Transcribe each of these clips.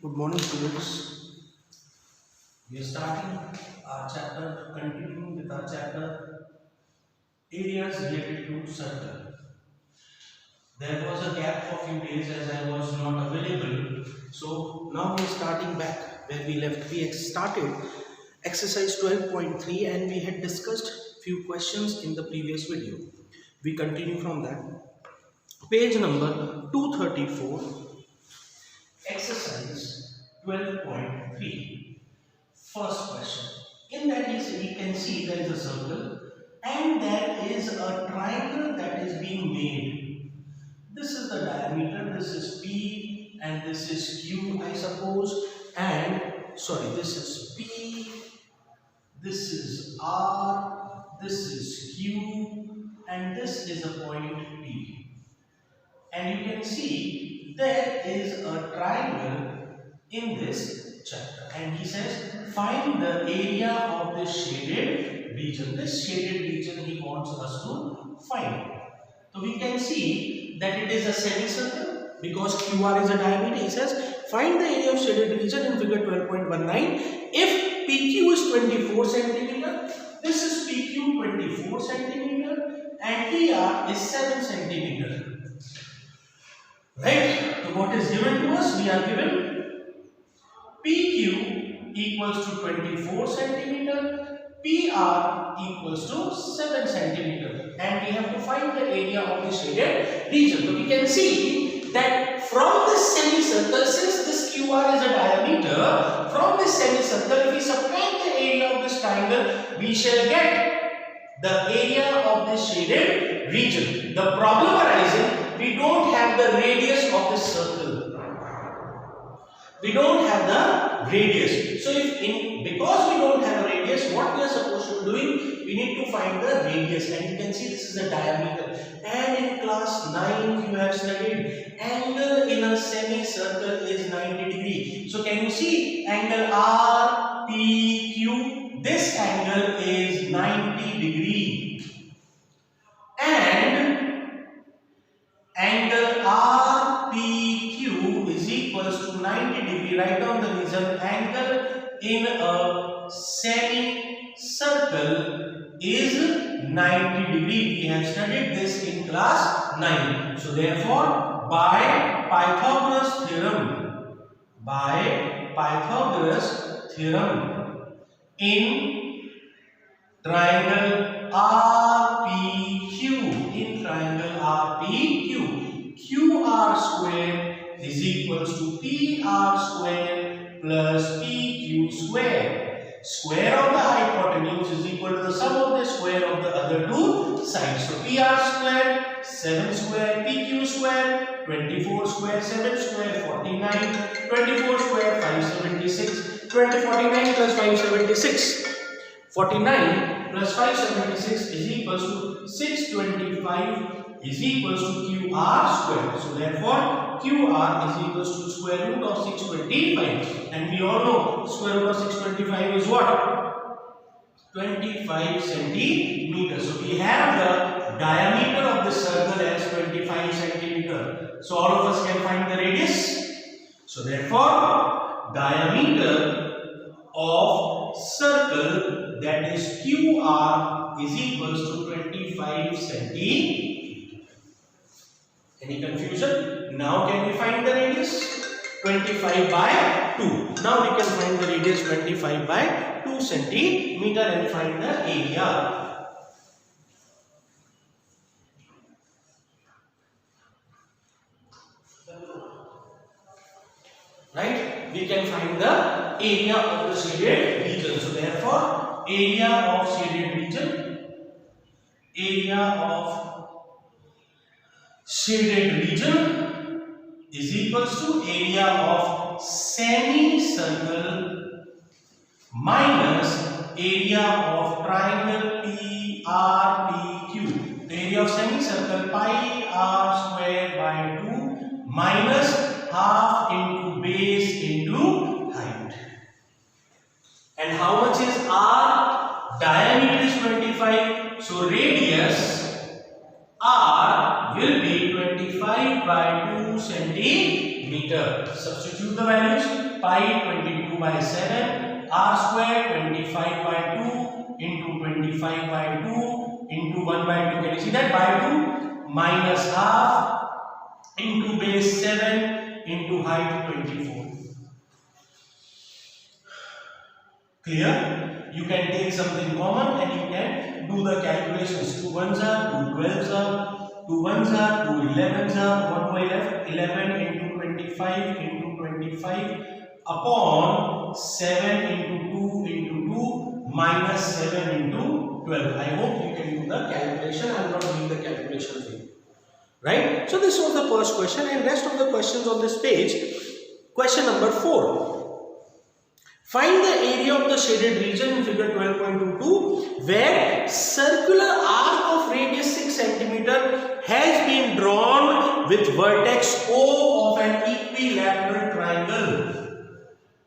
Good morning, students. We are starting our chapter, continuing with our chapter areas related to circle. There was a gap for few days as I was not available. So now we are starting back where we left. We started exercise 12.3 and we had discussed few questions in the previous video. We continue from that. Page number 234, exercise 12.3. First question. In that we can see there is a circle and there is a triangle that is being made. This is the diameter, this is P and this is Q, I suppose, and this is P, this is R, this is Q, and this is a point P. And you can see there is a triangle in this chapter, and he says find the area of this shaded region. This shaded region he wants us to find. So we can see that it is a semicircle because QR is a diameter. He says find the area of shaded region in figure 12.19. If PQ is 24 centimeter, this is PQ 24 centimeter and PR is 7 centimeter. Right? So what is given to us? We are given PQ equals to 24 centimeter, PR equals to 7 centimeter, and we have to find the area of the shaded region. So we can see that from this semicircle, since this QR is a diameter, from this semicircle, if we subtract the area of this triangle, we shall get the area of this shaded region. The problem arising, we don't have the radius of this circle. We don't have the radius. So because we don't have a radius, what we are supposed to be doing? We need to find the radius, and you can see this is a diameter. And in class 9 you have studied angle in a semicircle is 90 degree. So can you see angle RPQ? This angle is 90 degree. And angle RPQ is equals to 90 degree. Write down the reason. Angle in a semicircle is 90 degree. We have studied this in class 9. So therefore, by Pythagoras theorem, in triangle RPQ, QR square is equals to PR square plus PQ square. Square of the hypotenuse is equal to the sum of the square of the other two sides. So PR square, 7 square, PQ square, 24 square, 7 square, 49, 24 square, 576, 49 plus 576. 49 plus 576 is equals to 625 is equals to QR square. So therefore, QR is equals to square root of 625. And we all know square root of 625 is what? 25 centimeters. So we have the diameter of the circle as 25 centimeter. So all of us can find the radius. So therefore, diameter of circle, that is QR, is equals to 25 centimeters. Any confusion? Now can we find the radius? 25 by 2. Now we can find the radius 25 by 2 centimeter and find the area. Right? We can find the area of the shaded region. So therefore, area of shaded region is equals to area of semicircle minus area of triangle PRPQ. The area of semicircle pi r square by 2 minus half into base into height. And how much is r? Diameter is 25. So radius r will be 25 by 2 centimeter. Substitute the values. pi 22 by 7, r square 25 by 2 into 25 by 2 into 1 by 2. Can you see that? By 2 minus half into base 7 into height 24. Clear? You can take something common and you can do the calculations. 2 ones are, 2 12s are, 2 ones are, 2 11s are. What do I left? 11 into 25 into 25 upon 7 into 2 into 2 minus 7 into 12. I hope you can do the calculation. I am not doing the calculation for you. Right? So this was the first question, and rest of the questions on this page. Question number 4. Find the area of the shaded region in figure 12.22 where circular arc of radius 6 cm has been drawn with vertex O of an equilateral triangle.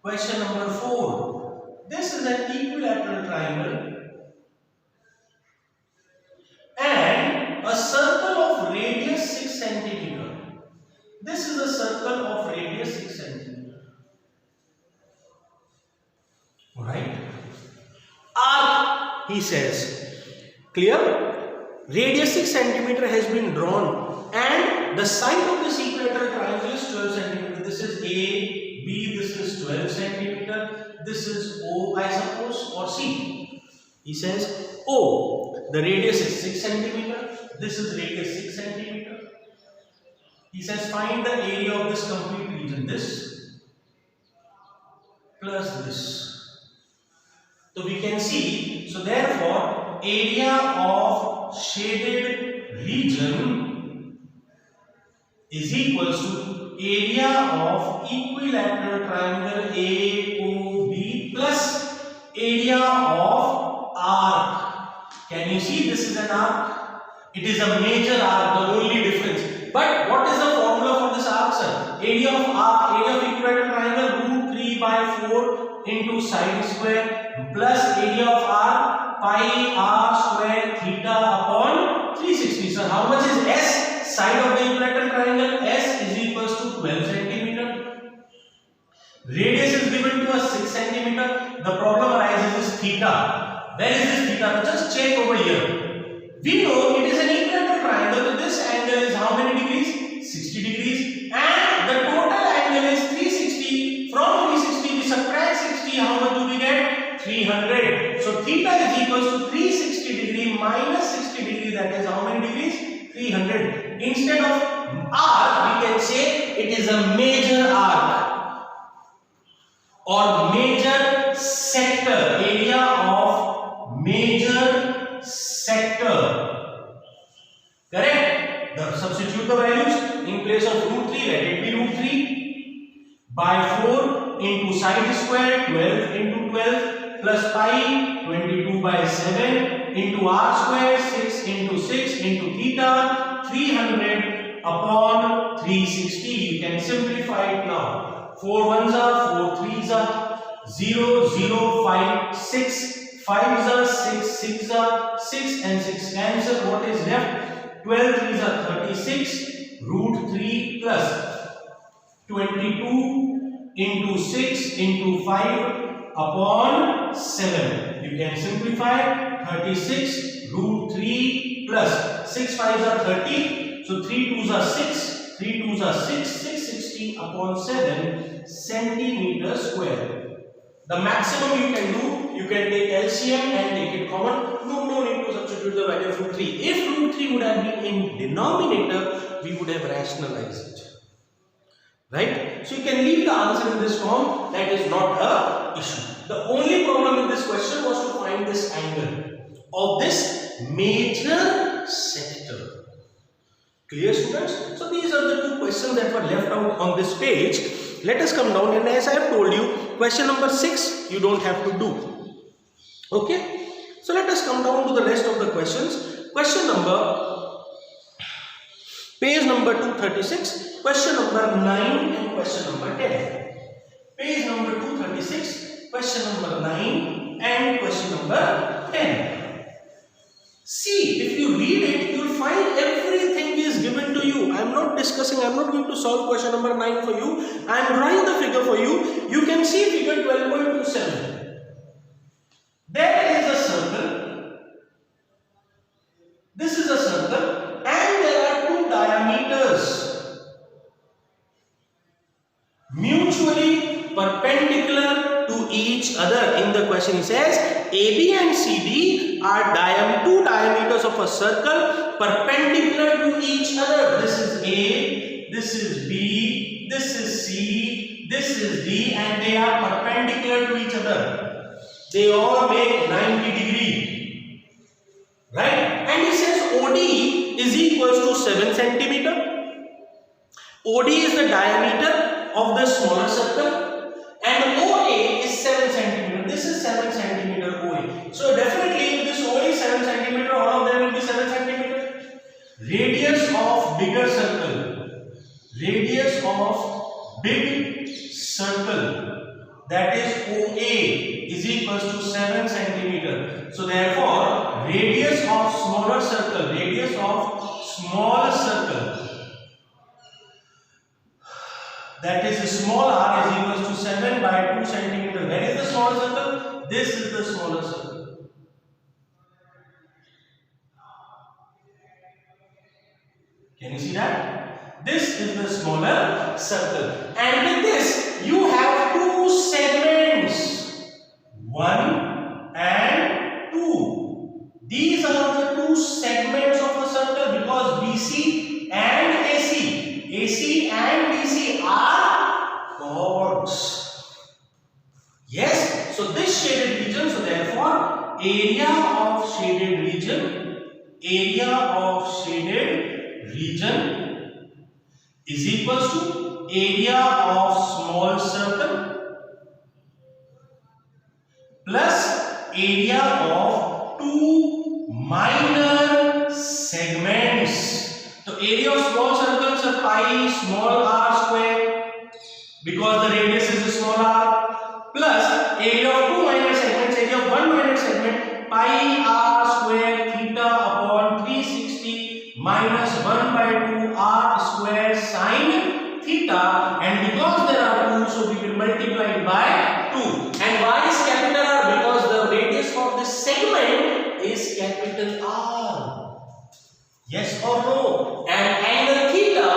Question number 4. This is an equilateral triangle and a circle of radius 6 cm. This is a circle of radius 6 cm. Right? Arc, he says. Clear? Radius 6 cm has been drawn and the side of this equilateral triangle is 12 cm. This is A, B, this is 12 cm. This is O, I suppose, or C. He says O, the radius is 6 cm. This is radius 6 cm. He says find the area of this complete region. This plus this. So we can see, so therefore area of shaded region is equals to area of equilateral triangle AOB plus area of arc. Can you see this is an arc? It is a major arc, the only difference. But what is the formula for this arc, sir? Area of arc, area of equilateral triangle root 3 by 4 into sine square plus area of arc pi r square theta upon 360. So how much is S? Side of the equilateral triangle S is equals to 12 cm. Radius is given to us 6 cm. The problem arises is theta. Where is this theta? Just check over here. We know it is an equilateral triangle. So this angle is how many degrees? 60 degrees. And the total angle is 360. From 360 we subtract 60. How much do we get? 300. So theta is equals to 360 degree minus 60 degree. That is how many degrees? 300. Instead of arc, we can say it is a major arc or major sector. Area of major sector. Correct? Substitute the values in place of root 3. Let it be root 3 by 4 into sine square 12 into 12 plus pi 22 by 7 into r square 6 into 6 into theta 300 upon 360. You can simplify it now. 4 ones are, 4 threes are, 0 0 5 6 5s are 6 6 are 6 and 6 cancel. What is left? 12 threes are 36 root 3 plus 22 into 6 into 5 upon 7. You can simplify 36 root 3 plus 6 5s are 30. So 3 2s are 6. 3 2s are 6. 660 upon 7 centimeter square. The maximum you can do, you can take LCM and take it common. No need to substitute the value of root 3. If root 3 would have been in denominator, we would have rationalized it. Right? So you can leave the answer in this form. That is not a issue. The only problem in this question was to find this angle of this major sector. Clear, students? So these are the two questions that were left out on this page. Let us come down, and as I have told you, question number 6 you don't have to do. Okay? So let us come down to the rest of the questions. Question number, page number 236, question number 9 and question number 10. Page number 236, question number 9 and question number 10. See, if you read it, you will find everything is given to you. I am not discussing, I am not going to solve question number 9 for you. I am drawing the figure for you. You can see figure 12.27. There is a circle. This is a circle and there are two diameters mutually perpendicular to each other. In the question it says AB and CD are two diameters of a circle perpendicular to each other. This is A, this is B, this is C, this is D, and they are perpendicular to each other. They all make 90 degree, right? And it says OD is equals to 7 centimeter. OD is the diameter of the smaller circle and OA is 7 centimeter. This is 7 centimeter OA. So definitely if this OA is 7 centimeter, all of them will be 7 centimeter. Radius of bigger circle. Radius of big circle, that is OA, is equals to 7 centimeter. So therefore radius of smaller circle, radius of small circle, that is small r, is equals to 7 by 2 centimeter. Where is the smaller circle? This is the smaller circle. Can you see that? This is the smaller circle. And with this, you have two segments. 1 and 2. These are the two segments of a circle because BC and AC and BC are chords. Yes, so this shaded region, so therefore area of shaded region is equals to area of small circle plus area of two minor segments. So area of small circles are pi small r square because the radius is small r, plus area of two minor segments, area of one minor segment, pi r square theta upon 360 minus 1 by 2 r square sine theta, and because there are 2, so we will multiply it by 2. And why is capital R? Because the radius for this segment is capital R. Yes or no? And angle theta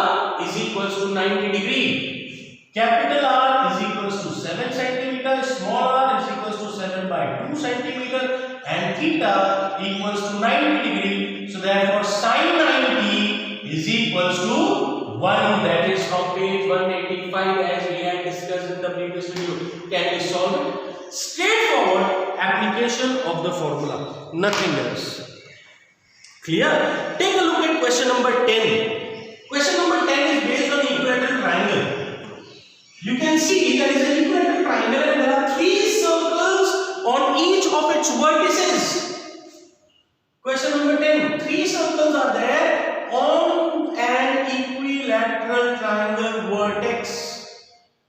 is equals to 90 degree. Capital R is equals to 7 centimeter, small r is equals to 7 by 2 centimeter, and theta equals to 90 degree. So therefore sine 90 is equals to 1. That is from page 185 as we had discussed in the previous video. Can we solve it? Straightforward application of the formula, nothing else. Clear? Take a look at question number 10. Question number 10 is based on equilateral triangle. You can see there is an equilateral triangle and there are 3 circles on each of its vertices. Question number 10. 3 circles are there on an equilateral triangle vertex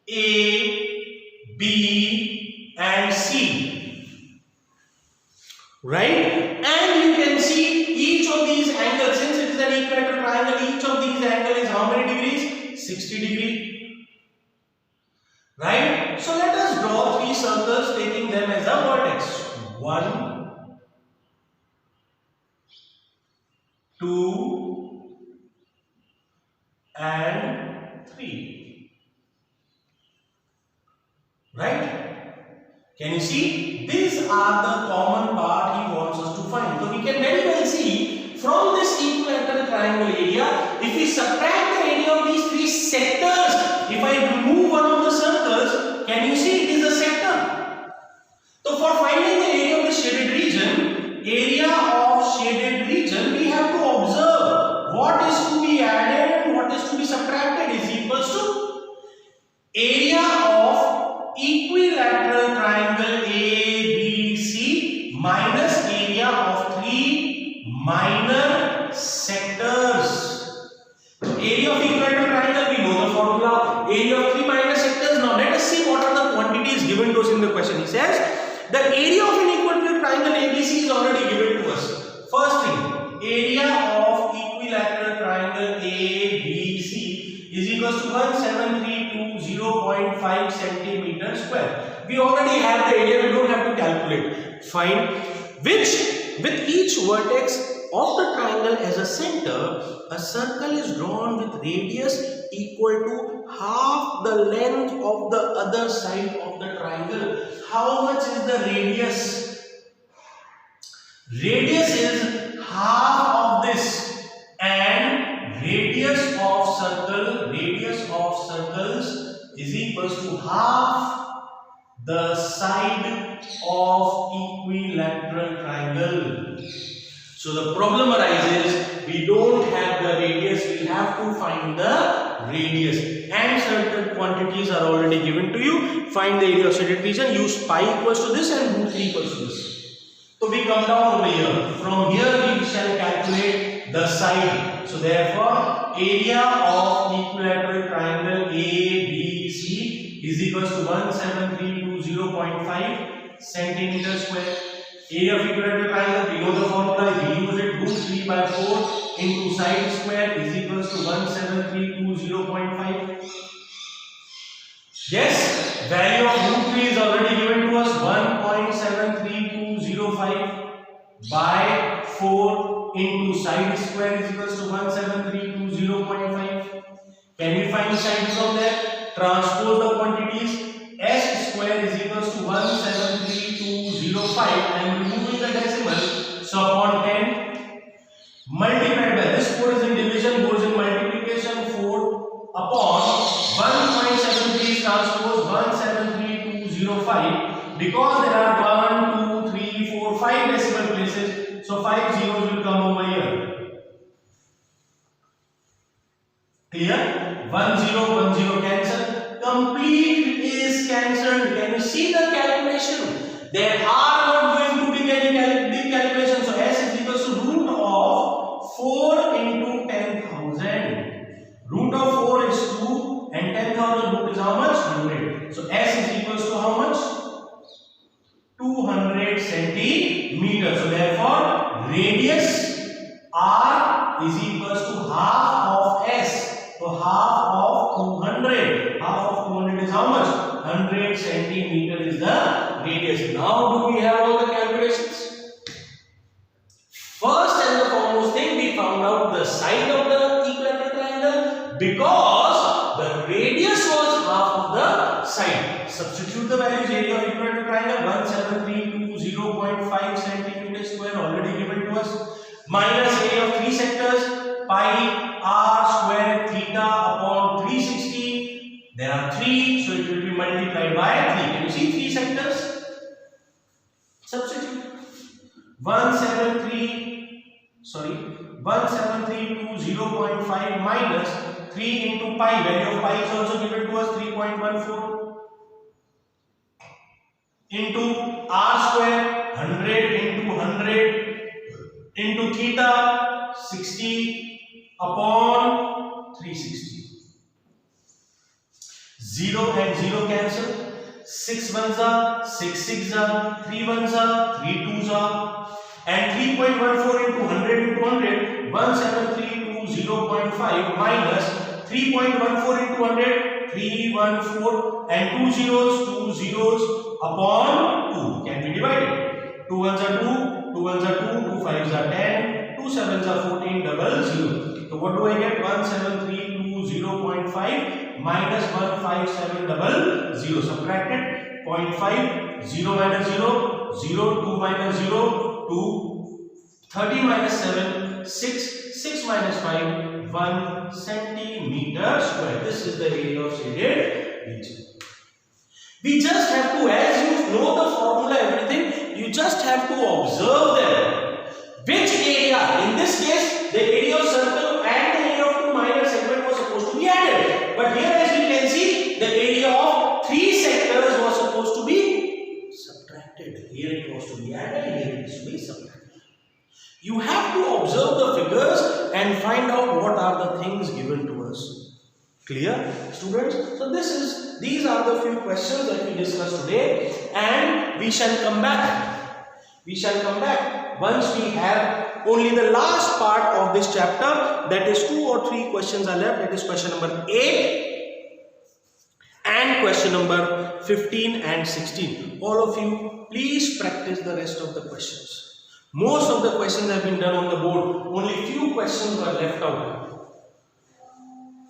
A, B and C. Right? And you can see each of these angles, since it is an equilateral triangle, each of these angles is how many degrees? 60 degree. Right? So let us draw 3 circles taking them as a vertex. 1, 2 and 3. Right? Can you see? These are the common part he wants us to find. So we can very well see from this equilateral triangle area, if we subtract the area of these 3 sectors, if I remove one of the circles, can you see it is a sector? So for finding the area of the shaded region, we have to observe what is to be added and what is to be subtracted is equals to area of equilateral triangle ABC minus area of 3 minor sectors. So area of equilateral triangle, we know the formula. Area of 3 minor sectors. Now let us see what are the quantities given to us in the question. He says the area of an equilateral triangle ABC is already given to us. First thing, area of equilateral triangle ABC is equals to 1732 centimeter square. We already have the area, we don't have to calculate. Find which with each vertex of the triangle as a center, a circle is drawn with radius equal to half the length of the other side of the triangle. How much is the radius? Radius is half of this, and radius of circles is equals to half the side of equilateral triangle. So the problem arises, we don't have the radius, we have to find the radius, and certain quantities are already given to you. Find the area of shaded region, use pi equals to this and root 3 equals to this. So we come down over here. From here we shall calculate the side. So therefore area of equilateral triangle ABC is equals to 1732.5 centimeter square. Area of equilateral triangle, we know the formula, we use it, root 3 by 4 into side square is equals to 1732.5. Yes, value of root 3 is already given to us, 1.73205 by 4 into side square is equals to 1732.5. Can we find side from there? Transpose the quantities. S square is equals to 17205. I am removing the decimal. So upon 10 multiplied by this 4 is in division, goes in multiplication, 4 upon 1.73 transpose 17205. Because there are 1, 2, 3, 4, 5 decimal places, so 5 zeros will come over here. Clear? 1 0 cancel. Complete is cancelled. Can you see the calculation? There are not going to be any big calculation. So S is equals to root of 4 into 10,000. Root of 4 is 2 and 10,000 root is how much? 100. So S is equals to how much? 200 centimeters. So therefore radius R is equals to half of S. So half of 200. Half of 200 is how much? 100 centimeter is the radius. Now do we have all the calculations? First and the foremost thing, we found out the side of the equilateral triangle because the radius was half of the side. Substitute the values. Area of equilateral triangle 1732.5 centimeter square already given to us. Minus area of 3 sectors, pi r square theta upon 360. There are 3, so it will be multiplied by 3. Can you see 3 sectors? Substitute. 1732.5 minus 3 into pi. Value of pi is also given to us 3.14 into r square 100 into 100 into theta 60 upon 360. 0 and 0 cancel. 6 ones are 6 6 are 3 ones are 3 2s are, and 3.14 into 100 into 100 1732.5 minus 3.14 into 100 314 and 2 zeros upon 2 can be divided. 2 ones are 2, 2 ones are 2, 2 5s are 10, 2 7s are 14, double 0. So what do I get? 1732.5 minus 15700. Subtracted 0.5, 0 minus 0, 0, 2 minus 0, 2, 30 minus 7, 6, 6 minus 5, 1 centimeter square. This is the area of shaded region. We just have to, as you know the formula, everything, you just have to observe them. Which area? In this case, the area of circle and the area of 2 minor segment was supposed to be added. But here, as you can see, the area of 3 sectors was supposed to be subtracted. Here it was to be added, here it is to be subtracted. You have to observe the figures and find out what are the things given to us. Clear, students? So these are the few questions that we discussed today, and we shall come back. We shall come back once we have only the last part of this chapter, that is 2 or 3 questions are left. That is question number 8 and question number 15 and 16. All of you, please practice the rest of the questions. Most of the questions have been done on the board. Only few questions were left out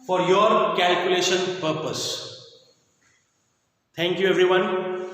for your calculation purpose. Thank you everyone.